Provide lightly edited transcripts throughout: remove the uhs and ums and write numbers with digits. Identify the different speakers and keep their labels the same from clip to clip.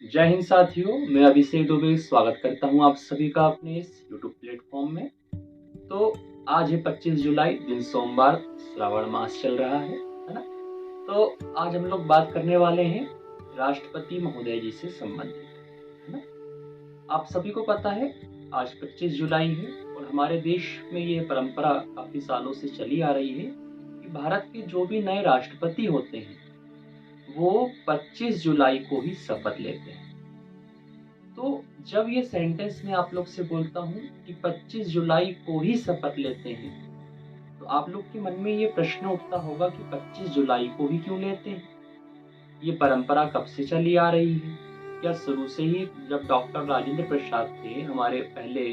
Speaker 1: जय हिंद साथियों, मैं अभिषेक दुबे स्वागत करता हूं आप सभी का अपने इस यूट्यूब प्लेटफॉर्म में। तो आज है 25 जुलाई, दिन सोमवार, श्रावण मास चल रहा है ना। तो आज हम लोग बात करने वाले हैं राष्ट्रपति महोदय जी से संबंधित, है ना। आप सभी को पता है आज 25 जुलाई है और हमारे देश में ये परंपरा काफी सालों से चली आ रही है कि भारत के जो भी नए राष्ट्रपति होते हैं वो 25 जुलाई को ही शपथ लेते हैं। तो जब ये सेंटेंस मैं आप लोग से बोलता हूँ कि 25 जुलाई को ही शपथ लेते हैं, तो आप लोग के मन में ये प्रश्न उठता होगा कि 25 जुलाई को ही क्यों लेते हैं? ये परंपरा कब से चली आ रही है? क्या शुरू से ही जब डॉक्टर राजेंद्र प्रसाद थे हमारे पहले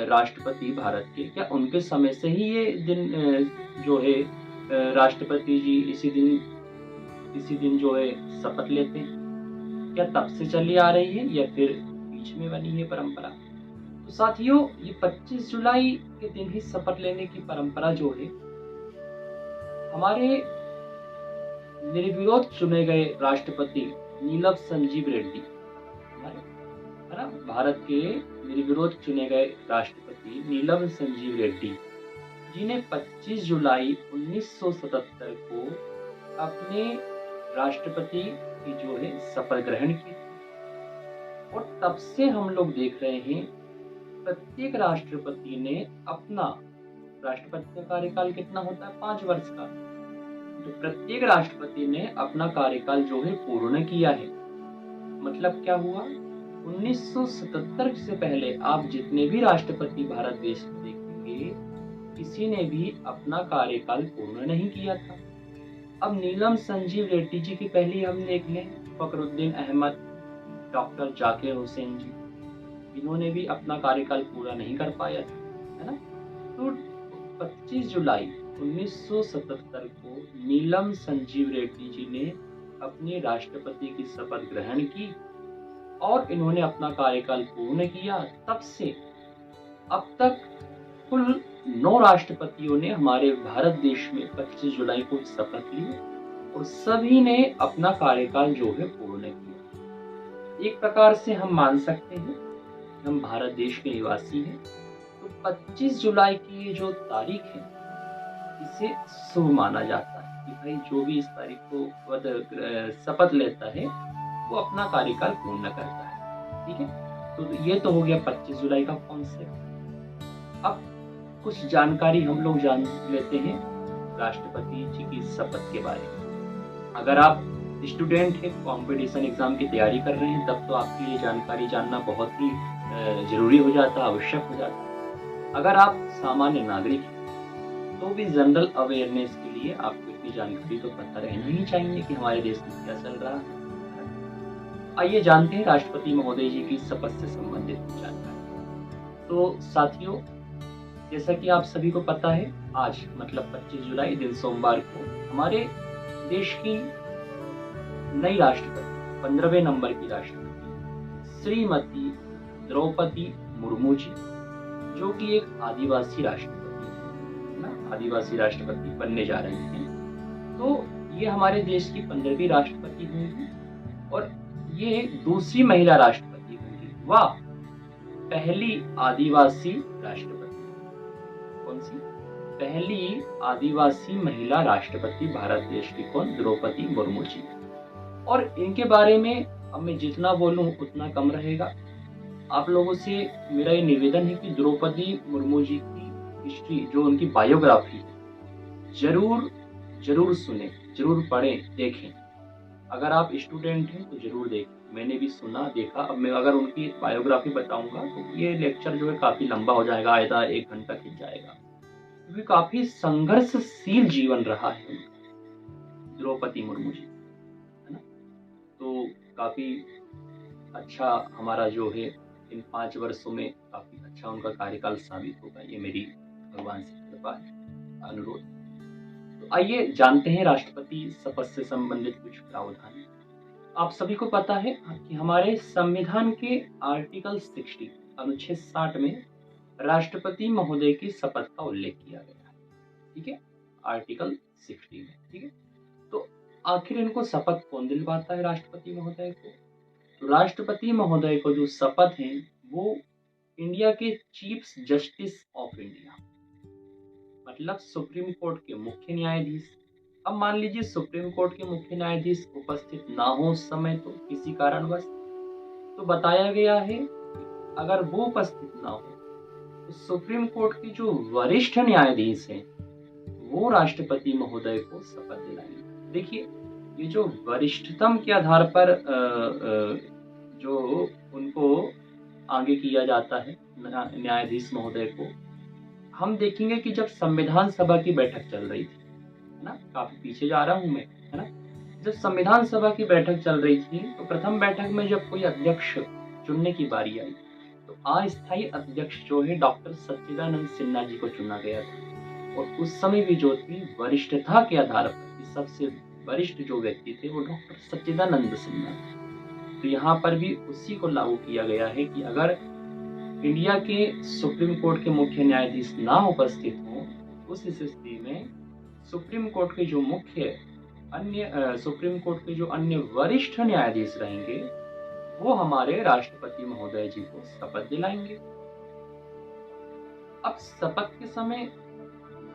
Speaker 1: राष्ट्रपति भारत के, क्या उनके समय से ही ये दिन जो है राष्ट्रपति जी इसी दिन जो है शपथ लेते हैं? क्या तब से चली आ रही है या फिर बीच में बनी है परंपरा? तो साथियों, ये 25 जुलाई के दिन ही शपथ लेने की परंपरा जो है हमारे निर्विरोध चुने गए राष्ट्रपति नीलम संजीव रेड्डी, हमारे है ना, भारत के निर्विरोध चुने गए राष्ट्रपति नीलम संजीव रेड्डी जी ने 25 जुलाई 1977 को अपने राष्ट्रपति की जो है शपथ ग्रहण की और तब से हम लोग देख रहे हैं प्रत्येक राष्ट्रपति ने अपना राष्ट्रपति का कार्यकाल कितना होता है? 5 वर्ष का। तो प्रत्येक राष्ट्रपति ने अपना कार्यकाल जो है पूर्ण किया है। मतलब क्या हुआ? 1977 से पहले आप जितने भी राष्ट्रपति भारत देश में देखेंगे, किसी ने भी अपना कार्यकाल पूर्ण नहीं किया था। अब नीलम संजीव रेड्डी जी की पहले हम देख लें, फखरुद्दीन अहमद, डॉक्टर जाकिर हुसैन जी, इन्होंने भी अपना कार्यकाल पूरा नहीं कर पाया था, है ना। तो 25 जुलाई 1977 को नीलम संजीव रेड्डी जी ने अपने राष्ट्रपति की शपथ ग्रहण की और इन्होंने अपना कार्यकाल पूर्ण किया। तब से अब तक कुल 9 राष्ट्रपतियों ने हमारे भारत देश में 25 जुलाई को शपथ ली और सभी ने अपना कार्यकाल जो है पूर्ण किया। एक प्रकार से हम मान सकते हैं हम भारत देश के निवासी हैं, तो 25 जुलाई की ये जो तारीख है इसे शुभ माना जाता है कि भाई जो भी इस तारीख को शपथ लेता है वो अपना कार्यकाल पूर्ण करता है। ठीक है, तो ये तो हो गया 25 जुलाई का कॉन्सेप्ट। अब कुछ जानकारी हम लोग जान लेते हैं राष्ट्रपति जी की शपथ के बारे में। अगर आप स्टूडेंट हैं, कंपटीशन एग्जाम की तैयारी कर रहे हैं, तब तो आपके लिए जानकारी जानना बहुत ही जरूरी हो जाता है, आवश्यक हो जाता है। अगर आप सामान्य नागरिक हैं तो भी जनरल अवेयरनेस के लिए आपको इतनी जानकारी तो पता रहना ही चाहिए कि हमारे देश में क्या चल रहा है। आइए जानते हैं राष्ट्रपति महोदय जी की शपथ से संबंधित जानकारी। तो साथियों, जैसा कि आप सभी को पता है, आज मतलब 25 जुलाई दिन सोमवार को हमारे देश की नई राष्ट्रपति 15वें नंबर की राष्ट्रपति श्रीमती द्रौपदी मुर्मू जी, जो कि एक आदिवासी राष्ट्रपति है ना, आदिवासी राष्ट्रपति बनने जा रही हैं। तो ये हमारे देश की 15वीं राष्ट्रपति होंगी और ये दूसरी महिला राष्ट्रपति होंगी। वाह, पहली आदिवासी राष्ट्रपति। कौन सी? पहली आदिवासी महिला राष्ट्रपति भारत देश की कौन? द्रौपदी मुर्मू जी। और इनके बारे में अब मैं जितना बोलूं उतना कम रहेगा। आप लोगों से मेरा ये निवेदन है कि द्रौपदी मुर्मू जी की हिस्ट्री, जो उनकी बायोग्राफी है, जरूर सुने, जरूर पढ़ें, देखें। अगर आप स्टूडेंट हैं तो जरूर देखें। मैंने भी सुना, देखा। अब मैं अगर उनकी बायोग्राफी बताऊंगा तो ये लेक्चर जो है काफी लंबा हो जाएगा, आधा 1 घंटा खिंच जाएगा, क्योंकि काफी संघर्षशील जीवन रहा है द्रौपदी मुर्मू जी, है ना। तो काफी अच्छा हमारा जो है इन 5 वर्षों में काफी अच्छा उनका कार्यकाल साबित होगा, ये मेरी भगवान से कृपा है, अनुरोध। तो आइए जानते हैं राष्ट्रपति शपथ से संबंधित कुछ प्रावधान। आप सभी को पता है कि हमारे संविधान के आर्टिकल 60 अनुच्छेद 60 में राष्ट्रपति महोदय की शपथ का उल्लेख किया गया है। ठीक है, आर्टिकल 60 में। ठीक है, तो आखिर इनको शपथ कौन दिलवाता है राष्ट्रपति महोदय को? तो राष्ट्रपति महोदय को जो शपथ है वो इंडिया के चीफ जस्टिस ऑफ इंडिया, मतलब सुप्रीम कोर्ट के मुख्य न्यायाधीश। अब मान लीजिए सुप्रीम कोर्ट के मुख्य न्यायाधीश उपस्थित ना हो उस समय, तो किसी कारणवश, तो बताया गया है कि अगर वो उपस्थित ना हो तो सुप्रीम कोर्ट के जो वरिष्ठ न्यायाधीश हैं वो राष्ट्रपति महोदय को शपथ दिलाएंगे। देखिए, ये जो वरिष्ठतम के आधार पर जो उनको आगे किया जाता है न्यायाधीश महोदय को, हम देखेंगे कि जब संविधान सभा की बैठक चल रही थी, है ना, काफी पीछे जा रहा हूं मैं, है ना, जब संविधान सभा की बैठक चल रही थी तो प्रथम बैठक में जब कोई अध्यक्ष चुनने की बारी आई तो अस्थायी अध्यक्ष जो है डॉक्टर सच्चिदानंद सिन्हा जी को चुना गया था। और उस समय भी जो थी वरिष्ठता के आधार पर सबसे वरिष्ठ जो व्यक्ति थे वो डॉक्टर सच्चिदानंद सिन्हा थे। तो यहाँ पर भी उसी को लागू किया गया है कि अगर इंडिया के सुप्रीम कोर्ट के मुख्य न्यायाधीश ना उपस्थित हो, उस स्थिति में सुप्रीम कोर्ट के जो सुप्रीम कोर्ट के जो अन्य वरिष्ठ न्यायाधीश रहेंगे वो हमारे राष्ट्रपति महोदय जी को शपथ दिलाएंगे। अब शपथ के समय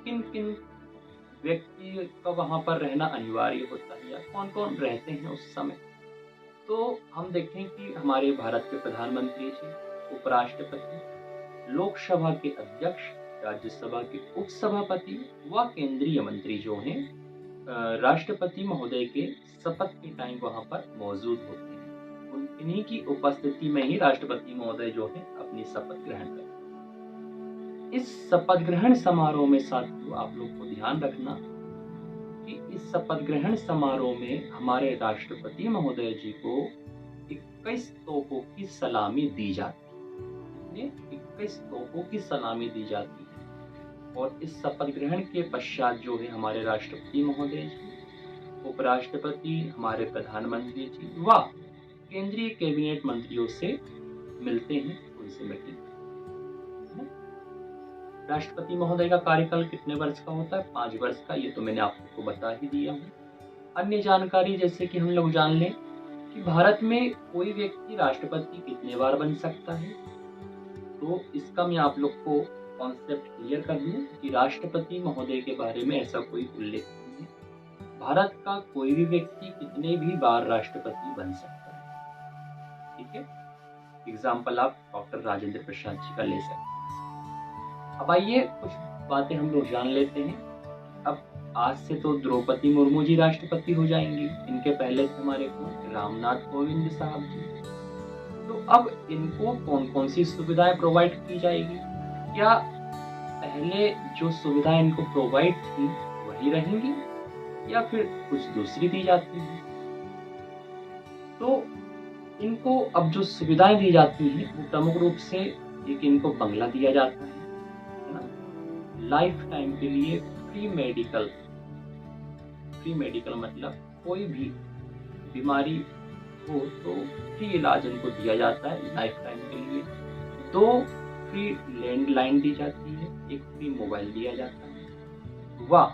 Speaker 1: किन किन व्यक्ति का वहां पर रहना अनिवार्य होता है या कौन कौन रहते हैं उस समय, तो हम देखें कि हमारे भारत के प्रधानमंत्री जी, उपराष्ट्रपति, लोकसभा के अध्यक्ष, राज्यसभा के उपसभापति व केंद्रीय मंत्री जो हैं राष्ट्रपति महोदय के शपथ के टाइम वहां पर मौजूद होते हैं। उन्हीं की उपस्थिति में ही राष्ट्रपति महोदय जो है अपनी शपथ ग्रहण करते हैं। इस शपथ ग्रहण समारोह में साथियों आप लोग को ध्यान रखना कि इस शपथ ग्रहण समारोह में हमारे राष्ट्रपति महोदय जी को 21 तोपों की सलामी दी जाती है। 21 तोपों की सलामी दी जाती है। और इस शपथ ग्रहण के पश्चात जो है हमारे राष्ट्रपति महोदय जी, उपराष्ट्रपति, हमारे प्रधानमंत्री जी व केंद्रीय कैबिनेट मंत्रियों से मिलते हैं, उनसे मीटिंग। राष्ट्रपति महोदय का कार्यकाल कितने वर्ष का होता है? 5 वर्ष का। ये तो मैंने आपको बता ही दिया हूँ। अन्य जानकारी जैसे कि हम लोग जान लें कि भारत में कोई व्यक्ति राष्ट्रपति कितने बार बन सकता है, तो इसका मैं आप लोग को कॉन्सेप्ट क्लियर कर दूं कि राष्ट्रपति महोदय के बारे में ऐसा कोई उल्लेख नहीं है। भारत का कोई भी व्यक्ति कितने भी बार राष्ट्रपति बन सकता है। ठीक है, एग्जाम्पल आप डॉक्टर राजेंद्र प्रसाद जी का ले सकते हैं। अब आइए कुछ बातें हम लोग जान लेते हैं। अब आज से तो द्रौपदी मुर्मू जी राष्ट्रपति हो जाएंगी, इनके पहले थे हमारे को रामनाथ कोविंद साहब जी। तो अब इनको कौन कौन सी सुविधाएं प्रोवाइड की जाएगी? क्या पहले जो सुविधाएं इनको प्रोवाइड थी वही रहेंगी या फिर कुछ दूसरी दी जाती है? तो इनको अब जो सुविधाएं दी जाती हैं वो प्रमुख रूप से एक इनको बंगला दिया जाता है ना, लाइफ टाइम के लिए फ्री मेडिकल मतलब कोई भी बीमारी हो तो फ्री इलाज उनको दिया जाता है लाइफ टाइम के लिए। 2 फ्री लैंडलाइन दी जाती है, एक फ्री मोबाइल दिया जाता है व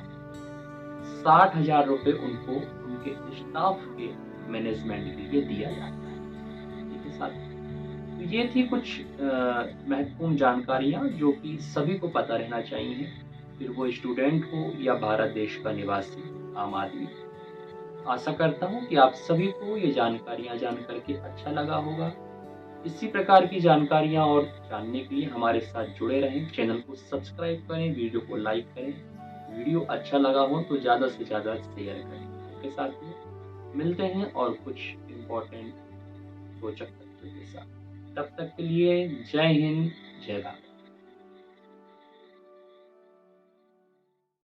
Speaker 1: 60,000 रुपए उनको उनके स्टाफ के मैनेजमेंट के लिए दिया जाता है। इसके साथ तो ये थी कुछ महत्वपूर्ण जानकारियां जो कि सभी को पता रहना चाहिए, फिर वो स्टूडेंट हो या भारत देश का निवासी आम आदमी। आशा करता हूँ कि आप सभी को ये जानकारियां जान करके अच्छा लगा होगा। इसी प्रकार की जानकारियां और जानने के लिए हमारे साथ जुड़े रहें। चैनल को सब्सक्राइब करें, वीडियो को लाइक करें। वीडियो अच्छा लगा हो तो ज़्यादा से ज़्यादा शेयर करें। ओके साथियों, मिलते हैं और कुछ इम्पोर्टेंट रोचक तथ्यों के साथ। तब तक के लिए जय हिंद, जय भारत।